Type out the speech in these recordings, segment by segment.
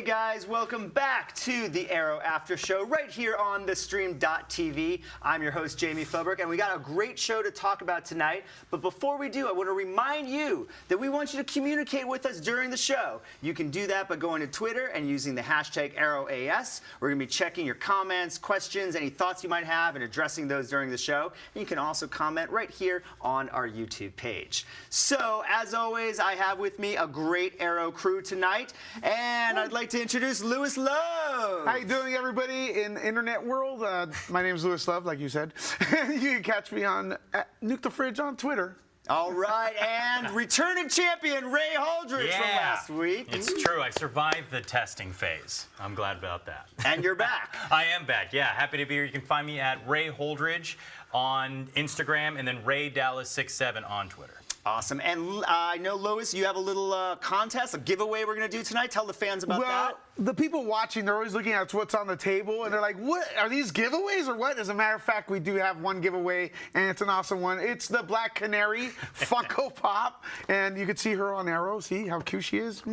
guys, welcome back to the Arrow After Show right here on the stream.tv. I'm your host, Jamie Philbrook, and we got a great show to talk about tonight. But before we do, I want to remind you that we want you to communicate with us during the show. You can do that by going to Twitter and using the hashtag ArrowAS. We're going to be checking your comments, questions, any thoughts you might have, and addressing those during the show. And you can also comment right here on our YouTube page. So, as always, I have with me a great Arrow crew tonight, and I'd like to introduce Lewis Love. How you doing, everybody in the internet world? My name is Lewis Love, like you said. You can catch me on Nuke the Fridge on Twitter. All right, and returning champion Ray Holdridge from last week. It's true. I survived the testing phase. I'm glad about that. And you're back. I am back. Yeah, happy to be here. You can find me at Ray Holdridge on Instagram and then RayDallas67 on Twitter. Awesome. And I know, Lois, you have a little contest, a giveaway we're going to do tonight. Tell the fans about that. The people watching, they're always looking at what's on the table, and they're like, what? Are these giveaways or what? As a matter of fact, we do have one giveaway, and it's an awesome one. It's the Black Canary Funko Pop, and you can see her on Arrow. See how cute she is?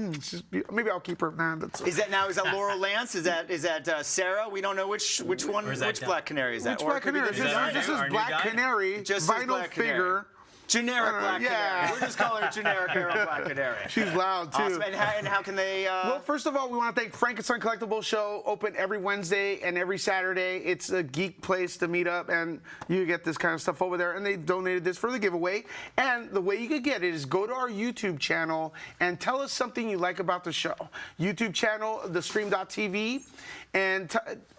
Maybe I'll keep her. Nah, is that Laurel Lance? Is that Sarah? We don't know which one, which Black Canary is that? Which Black Canary? This is Black Canary, just vinyl figure. Generic Black Canary. We're just calling her generic Arrow Black Canary. She's loud, too. Awesome. And how can they... Well, first of all, we want to thank Frankenstein Collectible Show, open every Wednesday and every Saturday. It's a geek place to meet up, and you get this kind of stuff over there. And they donated this for the giveaway. And the way you could get it is go to our YouTube channel and tell us something you like about the show. YouTube channel, thestream.tv, and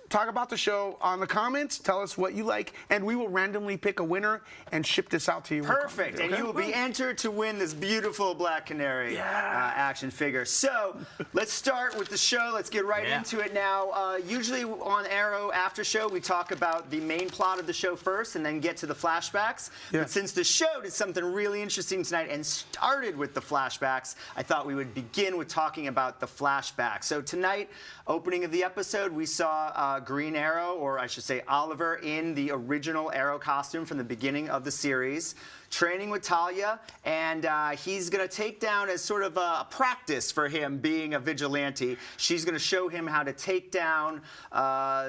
talk about the show on the comments. Tell us what you like, and we will randomly pick a winner and ship this out to you. Perfect. And you will be entered to win this beautiful Black Canary action figure. So let's start with the show. Let's get right into it now. Usually on Arrow After Show, we talk about the main plot of the show first and then get to the flashbacks. But since the show did something really interesting tonight and started with the flashbacks, I thought we would begin with talking about the flashbacks. So tonight, opening of the episode, we saw Green Arrow, or I should say Oliver, in the original Arrow costume from the beginning of the series, training with Talia, and he's going to take down, as sort of a practice for him being a vigilante, she's going to show him how to take down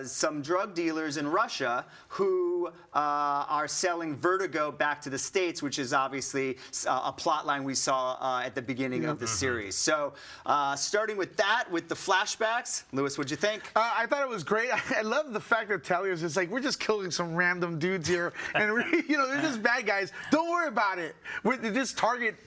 some drug dealers in Russia who are selling Vertigo back to the States, which is obviously a plot line we saw at the beginning of the series. So starting with that, with the flashbacks, Lewis, what'd you think? I thought it was great. I love the fact that Talia's just like, we're just killing some random dudes here, and they're just bad guys. Don't worry about it. We're just target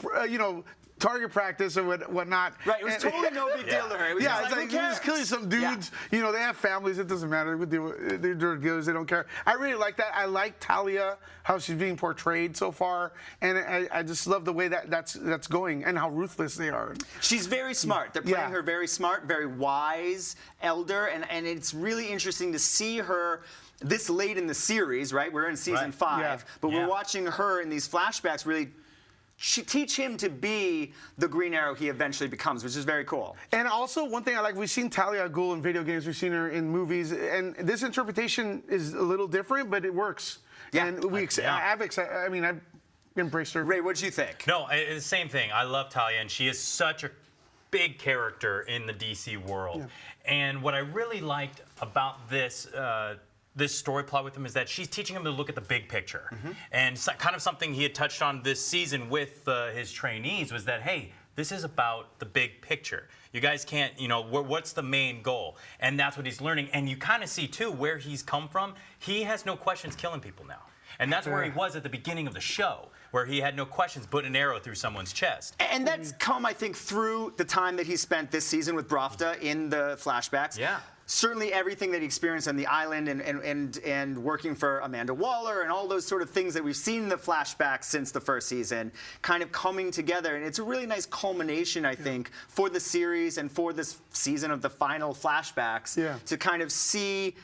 practice or whatnot. Right, it was totally no big deal to her. It was it's like you're just killing some dudes. You know, they have families. It doesn't matter. They're drug dealers. They don't care. I really like that. I like Talia, how she's being portrayed so far, and I just love the way that's going and how ruthless they are. She's very smart. They're playing her very smart, very wise elder, and it's really interesting to see her this late in the series, right? We're in season 5, but we're watching her in these flashbacks really teach him to be the Green Arrow he eventually becomes, which is very cool. And also, one thing I like, we've seen Talia al Ghul in video games, we've seen her in movies, and this interpretation is a little different, but it works. Yeah. And I've embraced her. Ray, what'd you think? No, it's the same thing. I love Talia, and she is such a big character in the DC world. And what I really liked about this story plot with him is that she's teaching him to look at the big picture. And kind of something he had touched on this season with his trainees was that, hey, this is about the big picture. You guys can't, what's the main goal? And that's what he's learning. And you kind of see, too, where he's come from. He has no questions killing people now. And that's where he was at the beginning of the show, where he had no questions, put an arrow through someone's chest. And that's come, I think, through the time that he spent this season with Bratva in the flashbacks. Yeah. Certainly everything that he experienced on the island and working for Amanda Waller and all those sort of things that we've seen in the flashbacks since the first season kind of coming together. And it's a really nice culmination, I think, for the series and for this season of the final flashbacks to kind of see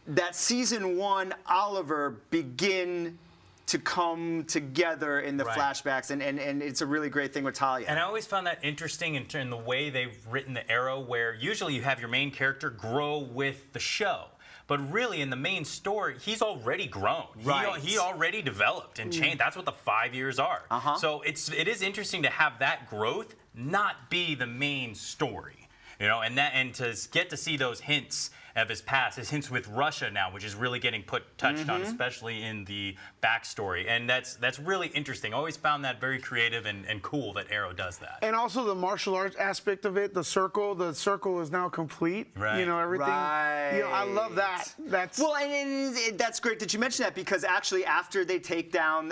that season 1 Oliver begin to come together in the flashbacks, and it's a really great thing with Talia. And I always found that interesting in the way they've written the Arrow, where usually you have your main character grow with the show. But really, in the main story, he's already grown. Right. He already developed and changed. That's what the 5 years are. So it is interesting to have that growth not be the main story. and to get to see those hints of his past, his hints with Russia now, which is really getting touched on, especially in the backstory, and that's really interesting. I always found that very creative and cool that Arrow does that. And also the martial arts aspect of it, the circle is now complete. Right. Everything. Right. I love that. That's Well, and that's great that you mentioned that, because actually after they take down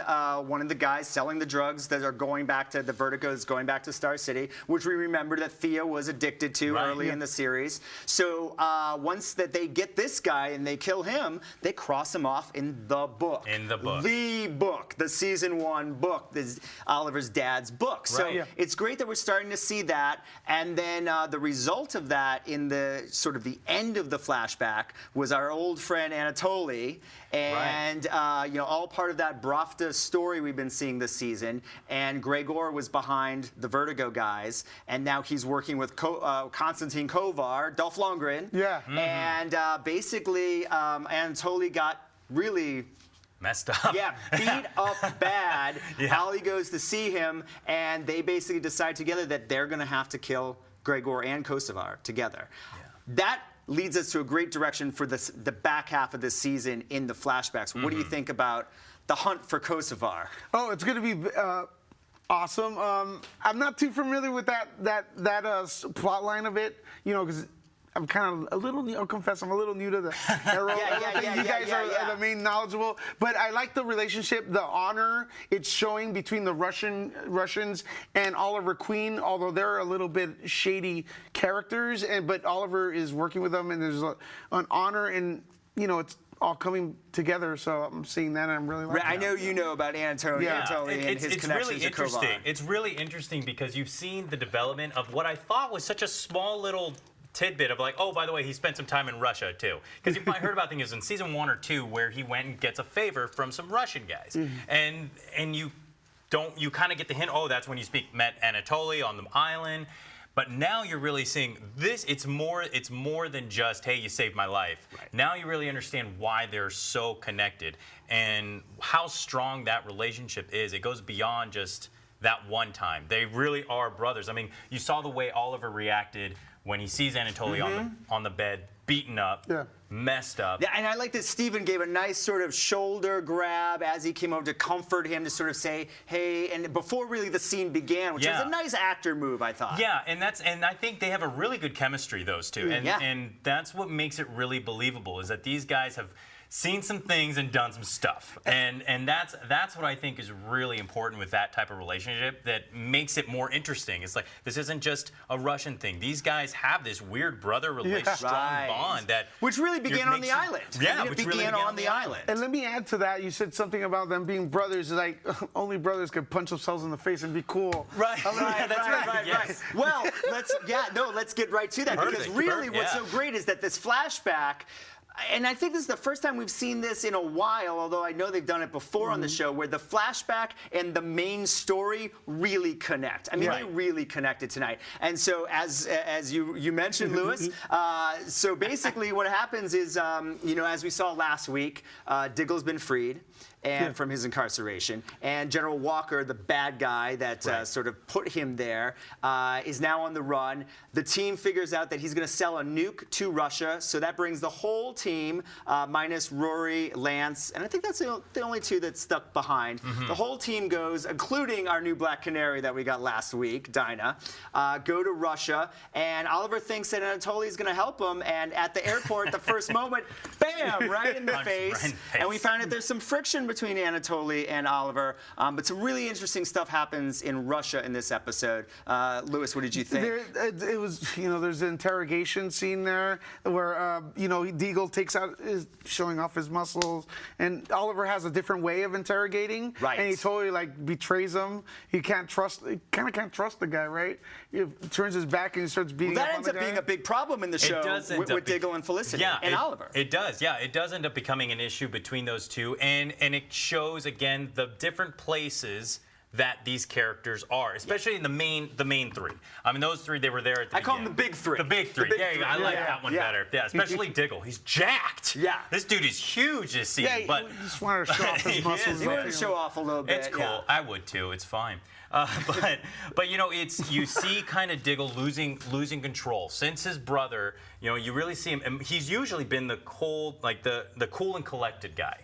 one of the guys selling the drugs that are going back to the Vertigo, is going back to Star City, which we remember that Thea was addicted to early in the series. So once that they get this guy and they kill him, they cross him off in the book. The season 1 book, this Oliver's dad's book. So it's great that we're starting to see that, and then the result of that in the sort of the end of the flashback was our old friend Anatoly, and all part of that Bratva story we've been seeing this season. And Gregor was behind the Vertigo guys, and now he's working with Konstantin Kovar, Dolph Lundgren. Yeah. And basically, Anatoly got really messed up. Yeah, beat up bad. Holly goes to see him, and they basically decide together that they're going to have to kill Gregor and Kosovar together. That leads us to a great direction for the back half of this season in the flashbacks. What do you think about the hunt for Kosovar? Oh, it's going to be awesome. I'm not too familiar with that plot line of it, because I'm kind of a little new. I'll confess, I'm a little new to the Arrow. You guys are the main knowledgeable. But I like the relationship, the honor it's showing between the Russians and Oliver Queen, although they're a little bit shady characters. But Oliver is working with them, and there's an honor, and it's all coming together. So I'm seeing that, and I'm really liking I know you know about Anatoly and his connections to Kovar. It's really interesting because you've seen the development of what I thought was such a small little tidbit of like, oh, by the way, he spent some time in Russia too. Because you might heard about things in season 1 or 2 where he went and gets a favor from some Russian guys, and you kind of get the hint. Oh, that's when you met Anatoly on the island. But now you're really seeing this. It's more than just, hey, you saved my life. Right. Now you really understand why they're so connected and how strong that relationship is. It goes beyond just that one time. They really are brothers. I mean, you saw the way Oliver reacted when he sees Anatoly on the bed, beaten up, messed up. Yeah, and I like that Steven gave a nice sort of shoulder grab as he came over to comfort him, to sort of say, hey, and before really the scene began, which was a nice actor move, I thought. Yeah, and I think they have a really good chemistry, those two. And that's what makes it really believable, is that these guys have seen some things and done some stuff, and that's what I think is really important with that type of relationship, that makes it more interesting. It's like, this isn't just a Russian thing. These guys have this weird brother relationship, strong bond which really began on the island. Yeah, it began on the island. And let me add to that. You said something about them being brothers. Like only brothers could punch themselves in the face and be cool. Right. Right. Well, let's get right to that. Because really, what's so great is that this flashback. And I think this is the first time we've seen this in a while, although I know they've done it before on the show, where the flashback and the main story really connect. I mean, they really connected tonight. And so, as you mentioned, Lewis, so basically what happens is, as we saw last week, Diggle's been freed. And from his incarceration. And General Walker, the bad guy that sort of put him there, is now on the run. The team figures out that he's going to sell a nuke to Russia, so that brings the whole team, minus Rory, Lance, and I think that's the only two that's stuck behind. The whole team goes, including our new Black Canary that we got last week, Dinah, go to Russia, and Oliver thinks that Anatoly is going to help him, and at the airport, the first moment, bam, right in the face. And we find that there's some friction between Anatoly and Oliver, but some really interesting stuff happens in Russia in this episode. Lewis, what did you think? It was, there's an interrogation scene there where, Deagle is showing off his muscles, and Oliver has a different way of interrogating, and he totally betrays him. He can't trust the guy, right? He turns his back and he starts beating up on the guy. That ends up being a big problem in the show with Diggle and Felicity and Oliver. It does, It does end up becoming an issue between those two, and it shows again the different places that these characters are, especially in the main three. I mean, those three, they were there at the beginning. I call them the big three. The big three. There you go. I like that one better. Yeah, especially Diggle. He's jacked. Yeah. This dude is huge this season. But he just wanted to show off his muscles. He wanted to show off a little bit. It's cool. I would too. It's fine. But you know, you see kind of Diggle losing control since his brother. You know, you really see him. And he's usually been the cold, like the cool and collected guy.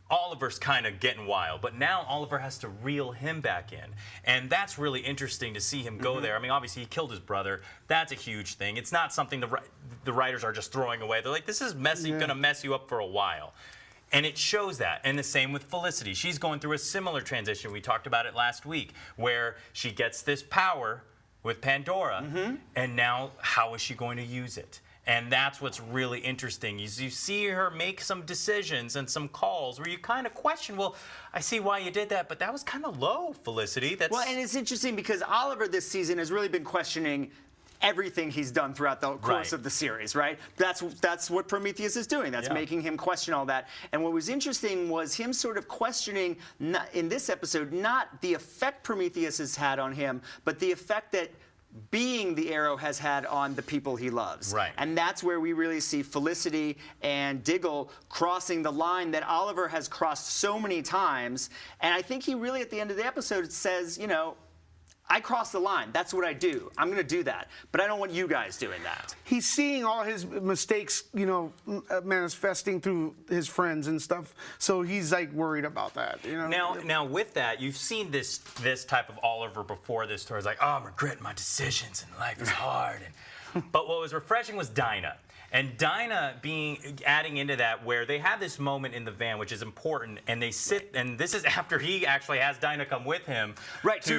Oliver's kind of getting wild, but now Oliver has to reel him back in. And that's really interesting to see him go there. I mean, obviously, he killed his brother. That's a huge thing. It's not something the writers are just throwing away. They're like, this is going to mess you up for a while. And it shows that. And the same with Felicity. She's going through a similar transition. We talked about it last week, where she gets this power with Pandora, and now how is she going to use it? And that's what's really interesting. You see her make some decisions and some calls where you kind of question, well, I see why you did that, but that was kind of low, Felicity. Well, and it's interesting because Oliver this season has really been questioning everything he's done throughout the course of the series, right? That's what Prometheus is doing. That's making him question all that. And what was interesting was him sort of questioning, in this episode, not the effect Prometheus has had on him, but the effect that being the arrow has had on the people he loves. Right. And that's where we really see Felicity and Diggle crossing the line that Oliver has crossed so many times. And I think he really, at the end of the episode, says, you know, I crossed the line. That's what I do. I'm going to do that. But I don't want you guys doing that. He's seeing all his mistakes, you know, manifesting through his friends and stuff. So he's like worried about that. You know. Now with that, you've seen this type of Oliver before this story. It's like, oh, I'm regretting my decisions and life is hard. But what was refreshing was Dinah. And Dinah adding into that, where they have this moment in the van, which is important, and they sit, and this is after he actually has Dinah come with him. Right, he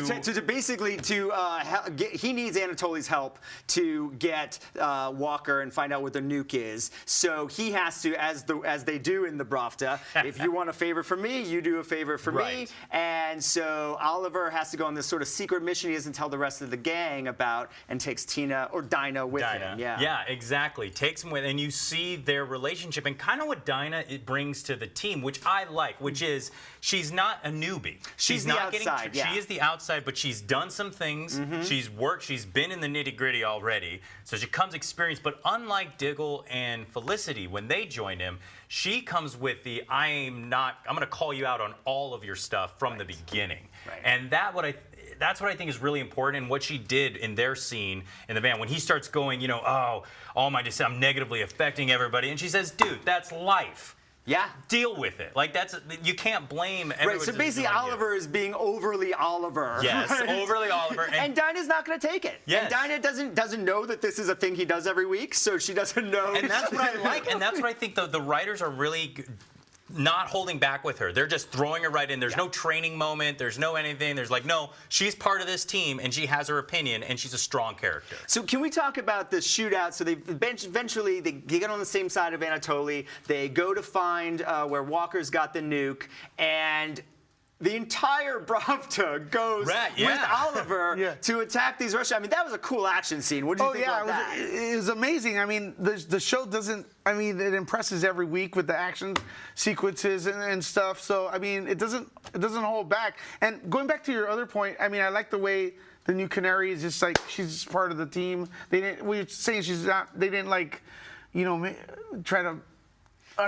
needs Anatoly's help to get Walker and find out what the nuke is. So he has to, as they do in the Bratva, if you want a favor from me, you do a favor for me. And so Oliver has to go on this sort of secret mission he doesn't tell the rest of the gang about, and takes Tina or Dinah with him. Yeah, exactly. Takes him with, and you see their relationship and kind of what Dinah brings to the team, which I like, which is she's not a newbie. She's not the outside, She is the outside, but she's done some things. She's worked. She's been in the nitty-gritty already, so she comes experienced. But unlike Diggle and Felicity, when they joined him, she comes with the I'm going to call you out on all of your stuff from the beginning. And that's what I think is really important, and what she did in their scene in the van when he starts going, you know, oh, I'm negatively affecting everybody, and she says, dude, that's life. Yeah. Deal with it. Like, you can't blame everyone. Right, so basically Oliver is being overly Oliver. Yes, overly Oliver. And Dinah's not going to take it. Yes. And Dinah doesn't know that this is a thing he does every week, so she doesn't know. And that's what I like, and that's what I think the writers are really not holding back with her. They're just throwing her right in. There's no training moment. There's no anything. There's like, no, she's part of this team, and she has her opinion, and she's a strong character. So can we talk about the shootout? So they eventually get on the same side of Anatoly. They go to find where Walker's got the nuke, and the entire Bratva goes with Oliver to attack these Russians. I mean, that was a cool action scene. What did you think about that? It was amazing. I mean, the show doesn't, I mean, it impresses every week with the action sequences and stuff. So, I mean, it doesn't hold back. And going back to your other point, I mean, I like the way the new Canary is just like, she's just part of the team. We were saying they didn't like, you know, try to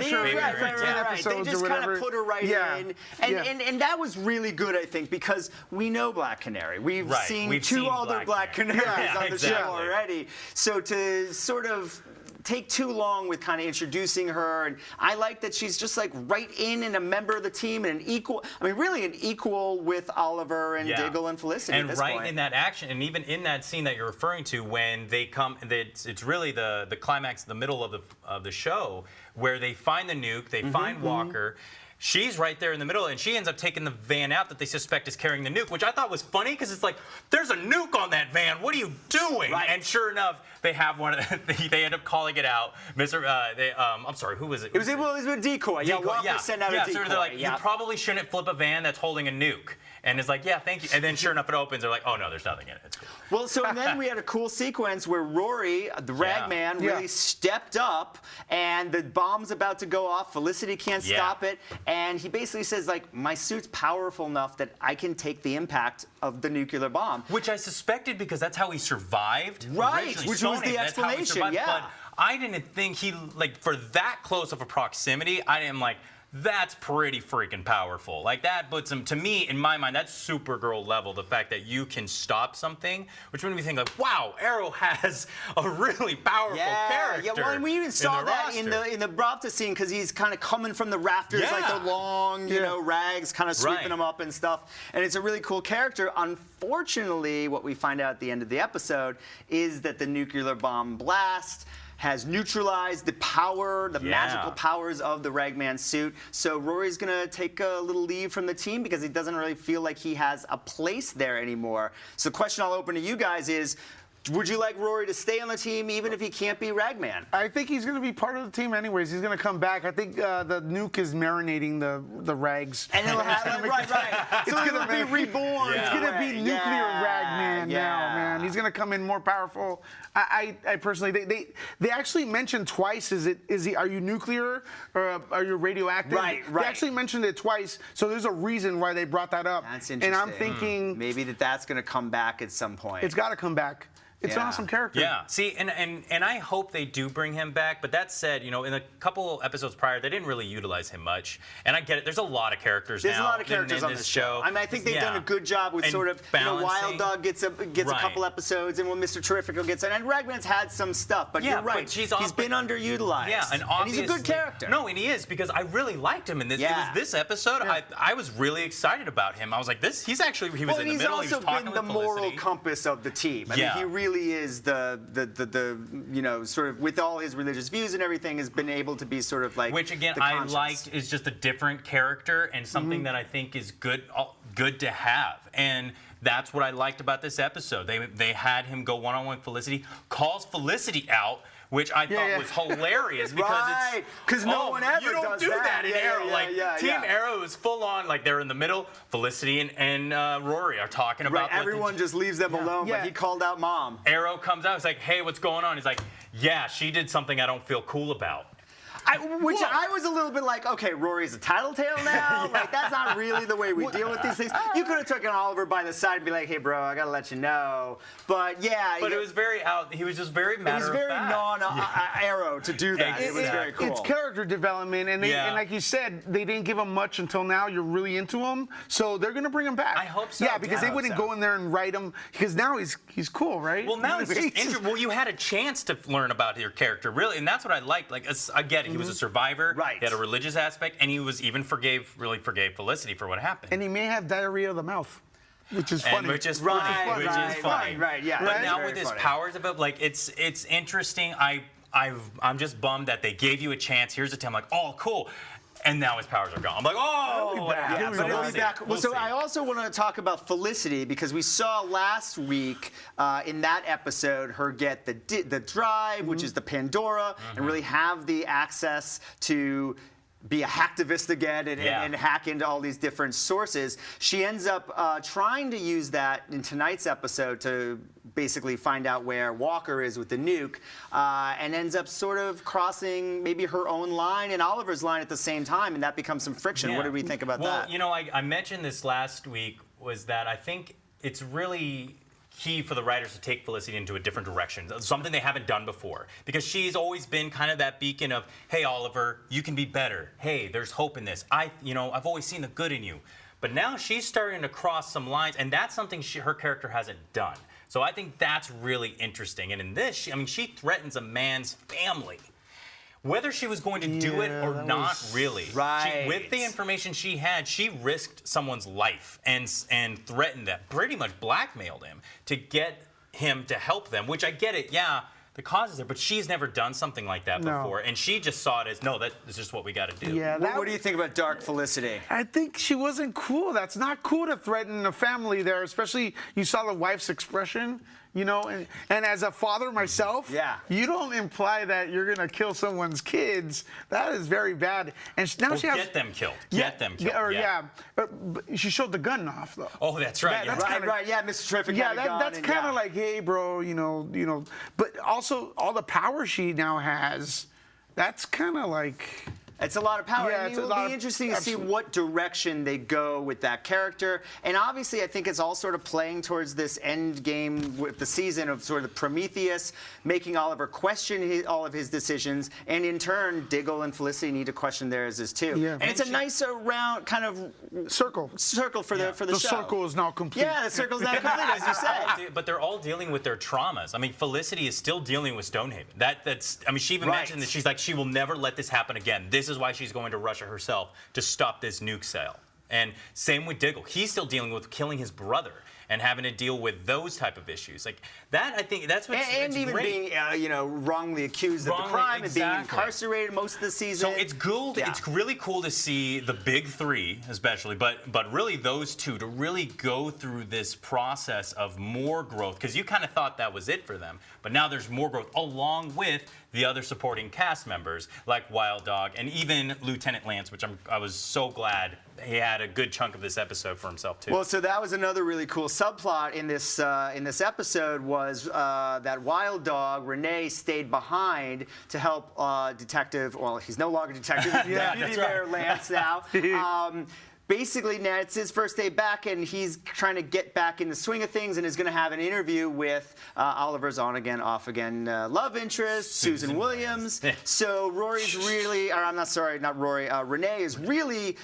They just kind of put her in. And that was really good, I think, because we know Black Canary. We've seen two other Black Canaries on the show already. So to sort of take too long with kind of introducing her, and I like that she's just like right in and a member of the team and an equal, I mean really an equal with Oliver and Diggle and Felicity and at this point. In that action, and even in that scene that you're referring to when they come, it's really the climax, the middle of the show, where they find the nuke, they find Walker. She's right there in the middle, and she ends up taking the van out that they suspect is carrying the nuke, which I thought was funny because it's like, there's a nuke on that van. What are you doing? Right. And sure enough, they have one. They end up calling it out. I'm sorry, who was it? It was a decoy. Yeah, Walker sent out a decoy. So they're like, you probably shouldn't flip a van that's holding a nuke. And it's like, yeah, thank you. And then sure enough, it opens. They're like, oh, no, there's nothing in it. It's cool. Well, so and then we had a cool sequence where Rory, the Ragman, really stepped up, and the bomb's about to go off. Felicity can't stop it. And he basically says, like, my suit's powerful enough that I can take the impact of the nuclear bomb. Which I suspected because that's how he survived. Right, which was the explanation, But I didn't think he, like, for that close of a proximity, I didn't like, that's pretty freaking powerful. Like that puts him, to me, in my mind, that's Supergirl level. The fact that you can stop something, which made me think like, wow, Arrow has a really powerful character. Yeah, well, and we even saw that roster. in the Bratva scene because he's kind of coming from the rafters, like the long, you know, rags, kind of sweeping him up and stuff. And it's a really cool character. Unfortunately, what we find out at the end of the episode is that the nuclear bomb blast has neutralized the power, the magical powers of the Ragman suit. So Rory's gonna take a little leave from the team because he doesn't really feel like he has a place there anymore. So the question I'll open to you guys is, would you like Rory to stay on the team even if he can't be Ragman? I think he's going to be part of the team anyways. He's going to come back. I think the nuke is marinating the rags. And it'll have, right. So it's going to be reborn. It's going to be nuclear Ragman now, man. He's going to come in more powerful. I personally, they actually mentioned twice, are you nuclear or are you radioactive? Right. They actually mentioned it twice, so there's a reason why they brought that up. That's interesting. And I'm thinking maybe that's going to come back at some point. It's got to come back. It's an awesome character. Yeah. See, and I hope they do bring him back. But that said, you know, in a couple episodes prior, they didn't really utilize him much. And I get it. There's a lot of characters now. There's a lot of characters in on this show. I mean, I think they've done a good job with And sort of, you know, Wild Dog gets a couple episodes, and when Mr. Terrific gets in, and Ragman's had some stuff. But you're right. He's been underutilized. Yeah, and he's a good character. No, and he is, because I really liked him in this. Yeah. It was this episode. I was really excited about him. I was like, he was in the middle. He was talking also been the with moral Felicity. compass of the team. I mean, he really is the you know, sort of, with all his religious views and everything, has been able to be sort of like, which again I liked, is just a different character and something that I think is good to have. And that's what I liked about this episode. They had him go one-on-one with Felicity, calls Felicity out, which I thought was hilarious, because because no one ever you don't does do that in Arrow. Team yeah. Arrow is full on, like they're in the middle. Felicity and Rory are talking about everyone just leaves them alone, but he called out Mom. Arrow comes out, he's like, hey, what's going on? He's like, yeah, she did something I don't feel cool about. Which I was a little bit like, okay, Rory's a tattletale now. Like, that's not really the way we deal with these things. You could have taken Oliver by the side and be like, hey, bro, I gotta let you know. But But it was very he was just very matter of fact. It was very non-Arrow to do that. It was very cool. It's character development, and and like you said, they didn't give him much until now. You're really into him, so they're gonna bring him back. I hope so. Yeah, because they wouldn't go in there and write him, because now he's cool, right? Well, now it's just interesting. Well, you had a chance to learn about your character, really, and that's what I liked. Like, I get it. He was a survivor. Right. He had a religious aspect, and he was even really forgave Felicity for what happened. And he may have diarrhea of the mouth, which is funny. Which is funny. Yeah. But now with his powers about, like, it's interesting. I'm just bummed that they gave you a chance. Here's a time, like, oh, cool. And now his powers are gone. I'm like, oh, but he'll be back. We'll see. I also want to talk about Felicity, because we saw last week in that episode her get the drive, which is the Pandora, and really have the access to be a hacktivist again and hack into all these different sources. She ends up trying to use that in tonight's episode to basically find out where Walker is with the nuke, and ends up sort of crossing maybe her own line and Oliver's line at the same time, and that becomes some friction. Yeah. What did we think about that? Well, you know, I mentioned this last week, was that I think it's really key for the writers to take Felicity into a different direction, something they haven't done before, because she's always been kind of that beacon of, hey, Oliver, you can be better. Hey, there's hope in this. I've always seen the good in you. But now she's starting to cross some lines, and that's something her character hasn't done. So I think that's really interesting. And in this, she threatens a man's family. Whether she was going to do it or not, really. Right. With the information she had, she risked someone's life and threatened them, pretty much blackmailed him to get him to help them, which I get it, the cause is there, but she's never done something like that before, and she just saw it as, no, that's just what we got to do. Yeah, what do you think about Dark Felicity? I think she wasn't cool. That's not cool to threaten a family there, especially you saw the wife's expression, you know, and as a father myself, you don't imply that you're going to kill someone's kids. That is very bad. And now she has... Get them killed. Get them killed. But she showed the gun off, though. Oh, that's right. Right. Yeah, Mr. Terrific had a gun. That's kind of like, hey, bro, you know. But also, all the power she now has, that's kind of like... It's a lot of power. Yeah, and it will be interesting to see what direction they go with that character. And obviously, I think it's all sort of playing towards this end game with the season of sort of Prometheus making Oliver question all of his decisions, and in turn, Diggle and Felicity need to question theirs as too. Yeah. And it's a nice round kind of circle for the show. The circle is now complete. Yeah, the circle's now complete, as you said. But they're all dealing with their traumas. I mean, Felicity is still dealing with Stonehaven. I mean, she even mentioned that she's like, she will never let this happen again. This is why she's going to Russia herself to stop this nuke sale. And same with Diggle. He's still dealing with killing his brother and having to deal with those type of issues. Like that, I think that's what's and even great. being wrongly accused of the crime and being incarcerated most of the season. So it's cool. Yeah. It's really cool to see the big three, especially, but really those two to really go through this process of more growth, because you kind of thought that was it for them, but now there's more growth along with the other supporting cast members like Wild Dog and even Lieutenant Lance, which I was so glad he had a good chunk of this episode for himself too. Well, so that was another really cool subplot in this episode was that Wild Dog Renee stayed behind to help Detective. Well, he's no longer Detective. Deputy Mayor Lance now. Basically, now it's his first day back, and he's trying to get back in the swing of things, and is going to have an interview with Oliver's on-again, off-again love interest, Susan Williams. So Rory's really, or I'm not sorry, not Rory, Renee is really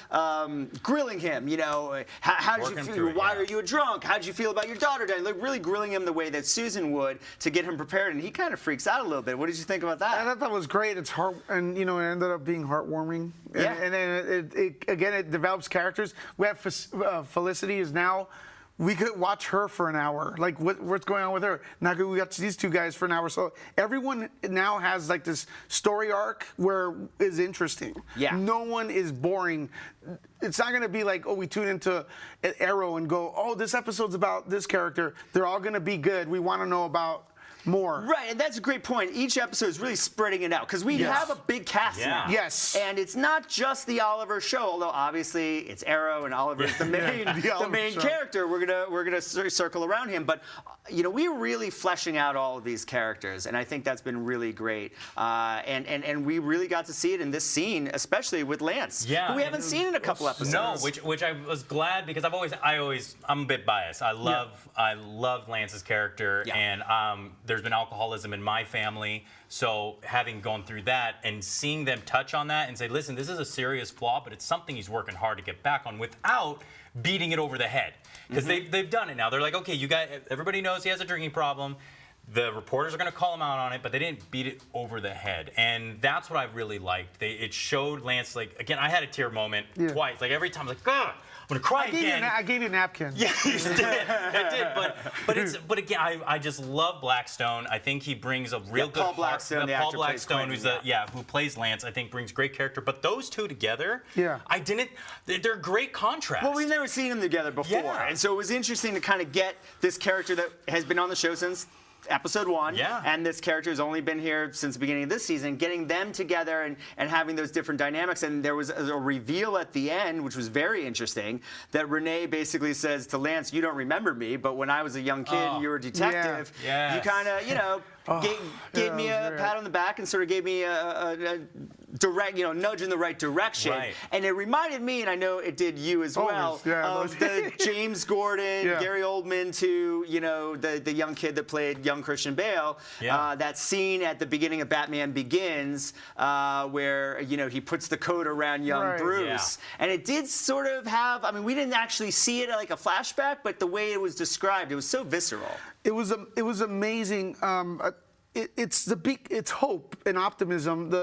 grilling him. You know, how did you feel? Why are you a drunk? How did you feel about your daughter dying? Like really grilling him the way that Susan would to get him prepared, and he kind of freaks out a little bit. What did you think about that? I thought that was great. It's and it ended up being heartwarming. Yeah. And then it develops characters. We have Felicity is now. We could watch her for an hour. Like what's going on with her? Now we got these two guys for an hour. So everyone now has like this story arc where is interesting. Yeah. No one is boring. It's not going to be like, oh, we tune into Arrow and go, oh, this episode's about this character. They're all going to be good. We want to know about more. Right, and that's a great point. Each episode is really spreading it out because we have a big cast now. Yes. And it's not just the Oliver show, although obviously it's Arrow and Oliver's the main the main character. We're gonna circle around him, but we're really fleshing out all of these characters, and I think that's been really great. And we really got to see it in this scene, especially with Lance, who we haven't seen in a couple episodes. No, which I was glad because I'm a bit biased. I love Lance's character, and there's been alcoholism in my family, so having gone through that and seeing them touch on that and say, listen, this is a serious flaw, but it's something he's working hard to get back on without beating it over the head. Because they've done it now. They're like, okay, everybody knows he has a drinking problem. The reporters are going to call him out on it, but they didn't beat it over the head. And that's what I really liked. It showed Lance, like, again, I had a tear moment twice. Like, every time, like, God, I'm going to cry again. I gave you a napkin. Yeah, you did. It did. But again, I just love Blackstone. I think he brings a real good Paul Blackstone, Paul Blackstone, who plays Lance, I think brings great character. But those two together, they're great contrast. Well, we've never seen them together before. Yeah. And so it was interesting to kind of get this character that has been on the show since episode 1, and this character has only been here since the beginning of this season, getting them together and having those different dynamics. And there was a reveal at the end, which was very interesting, that Renee basically says to Lance, you don't remember me, but when I was a young kid, you were a detective. Yeah. You kind of, gave me a pat on the back and sort of gave me a direct, nudge in the right direction. Right. And it reminded me, and I know it did you as well, of the James Gordon, Gary Oldman to, the young kid that played young Christian Bale. Yeah. That scene at the beginning of Batman Begins where, he puts the coat around young Bruce. Yeah. And it did sort of have, we didn't actually see it like a flashback, but the way it was described, it was so visceral. It was amazing. It's hope and optimism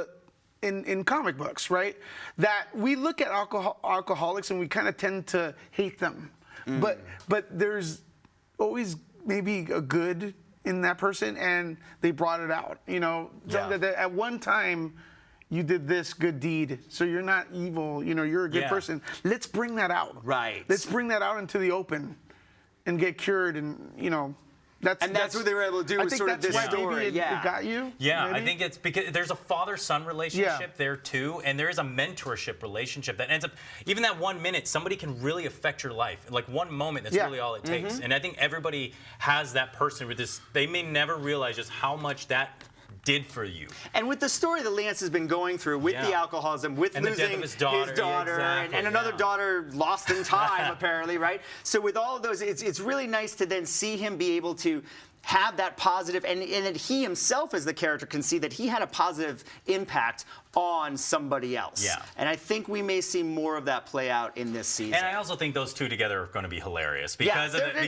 in comic books, right? That we look at alcoholics and we kind of tend to hate them, but there's always maybe a good in that person, and they brought it out. That at one time you did this good deed, so you're not evil. You're a good person. Let's bring that out. Right. Let's bring that out into the open, and get cured, and That's what they were able to do with sort of this story. It got you? Yeah, maybe? I think it's because there's a father-son relationship there too, and there is a mentorship relationship that ends up, even that 1 minute, somebody can really affect your life. Like one moment, that's really all it takes. And I think everybody has that person with this, they may never realize just how much that did for you. And with the story that Lance has been going through, with the alcoholism, with and losing the death of his daughter, and another daughter lost in time, apparently, right? So with all of those, it's really nice to then see him be able to have that positive, and that he himself as the character can see that he had a positive impact on somebody else. Yeah. And I think we may see more of that play out in this season. And I also think those two together are going to be hilarious because of the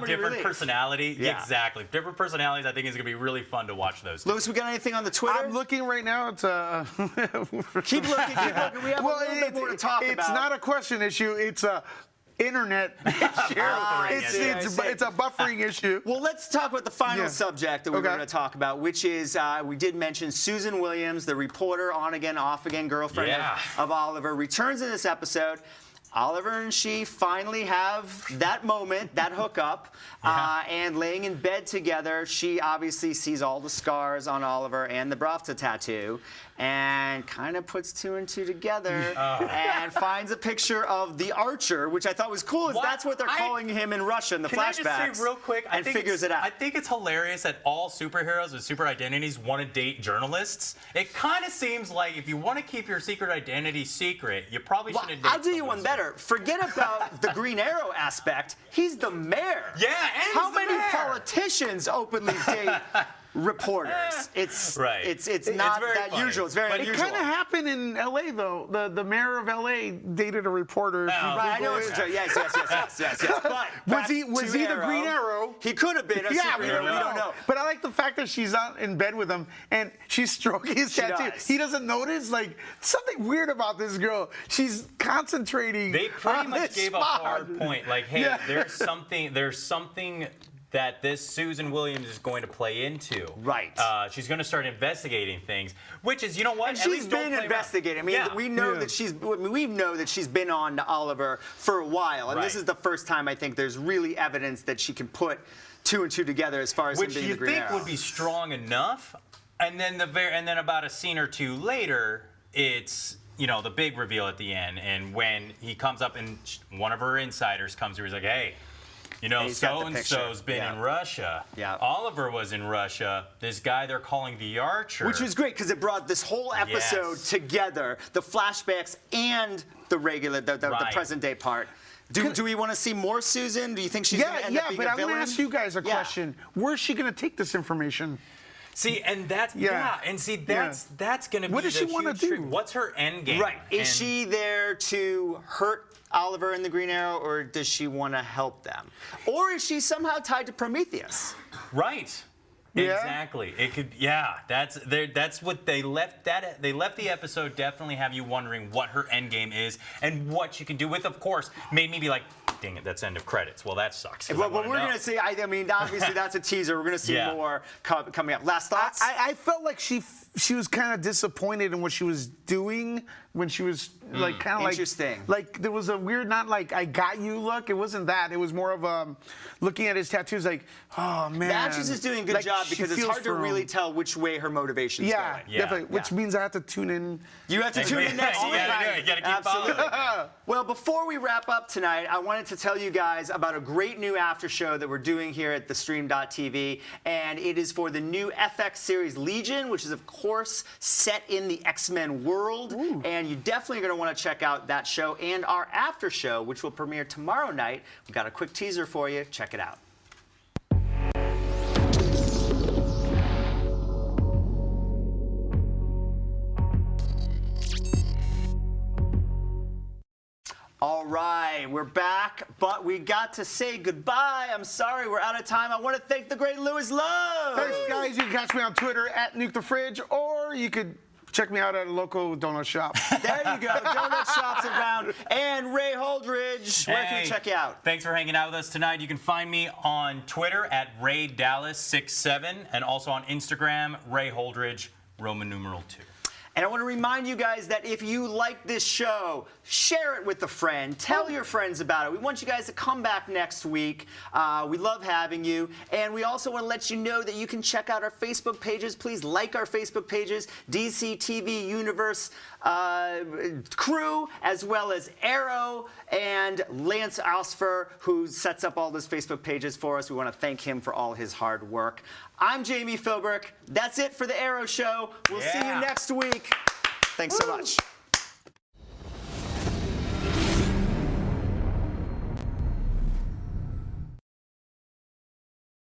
different relief. personality. Yeah. Exactly. Different personalities, I think it's going to be really fun to watch those two. Lewis, we got anything on the Twitter? I'm looking right now. It's Keep looking. We have a little bit more to talk about. It's not a question issue. It's a internet issue. It's a buffering issue. Well, let's talk about the final subject that we're going to talk about, which is, we did mention Susan Williams, the reporter, on-again, off-again girlfriend of Oliver, returns in this episode. Oliver and she finally have that moment, that hookup, and laying in bed together, she obviously sees all the scars on Oliver and the Bratva tattoo, and kind of puts two and two together and finds a picture of the Archer, which I thought was cool. That's what they're calling him in Russia in the flashbacks. Can I just say real quick? And figures it out. I think it's hilarious that all superheroes with super identities want to date journalists. It kind of seems like if you want to keep your secret identity secret, you probably shouldn't date I'll do you one better. Forget about the Green Arrow aspect. He's the mayor. Yeah, and how he's the many mayor. politicians openly date reporters? It's not that funny. usual. It's very It unusual. kind of happened in L.A. though. The mayor of L.A. dated a reporter. Right, I know what you're saying. Yes. But Was he the Green Arrow? He could have been a superhero. We don't know. But I like the fact that she's out in bed with him and she's stroking his tattoo. does. He doesn't notice. Like something weird about this girl. She's concentrating. They pretty on much this gave a spot. hard point. Like, hey, there's something that this Susan Williams is going to play into. Right. She's going to start investigating things, which is, you know what? And At she's least don't been play investigating. around. I mean, we know that she's been on to Oliver for a while, and this is the first time I think there's really evidence that she can put two and two together as far as which him being you the Green think Arrow. would be strong enough, and then about a scene or two later, it's the big reveal at the end, and when he comes up and one of her insiders comes through, he's like, hey. So-and-so's been in Russia. Yeah. Oliver was in Russia. This guy they're calling the Archer. Which was great because it brought this whole episode together, the flashbacks and the regular, the present day part. Do we want to see more Susan? Do you think she's going to end up being a villain? but I'm going to ask you guys a question. Where's she going to take this information? See, and that's that's going to be what does she want to do? What's her end game? Right. Is she there to hurt Oliver and the Green Arrow, or does she want to help them? Or is she somehow tied to Prometheus? Right. Yeah. Exactly. It could. Yeah. That's what they left. They left the episode definitely have you wondering what her end game is and what she can do with. Of course, made me be like, dang it, that's end of credits. Well, that sucks. Well, we're going to see. I mean, obviously that's a teaser. We're going to see more coming up. Last thoughts? I felt like she was kind of disappointed in what she was doing when she was like kind of like interesting. Like there was a weird, not like I got you look. It wasn't that. It was more of looking at his tattoos like, oh man. The actress is doing a good job because it's hard to really tell which way her motivation is going. Yeah, definitely. Which means I have to tune in. You have to tune in next week. You got to keep following. Well, before we wrap up tonight, I wanted to tell you guys about a great new after show that we're doing here at thestream.tv, and it is for the new FX series Legion, which is of course set in the X-Men world. Ooh. And you definitely are going to want to check out that show and our after show, which will premiere tomorrow night. We've got a quick teaser for you. Check it out. All right, we're back, but we got to say goodbye. I'm sorry, we're out of time. I want to thank the great Louis Love. Thanks, guys. You can catch me on Twitter at Nuke the Fridge, or you could check me out at a local donut shop. There you go. Donut shops around. And Ray Holdridge, where can we check you out? Thanks for hanging out with us tonight. You can find me on Twitter at RayDallas67 and also on Instagram, Ray Holdridge, Roman numeral 2. And I want to remind you guys that if you like this show, share it with a friend. Tell your friends about it. We want you guys to come back next week. We love having you. And we also want to let you know that you can check out our Facebook pages. Please like our Facebook pages, DC TV Universe crew, as well as Arrow and Lance Osfer, who sets up all those Facebook pages for us. We want to thank him for all his hard work. I'm Jamie Philbrook. That's it for the Arrow Show. We'll see you next week. Thanks so much.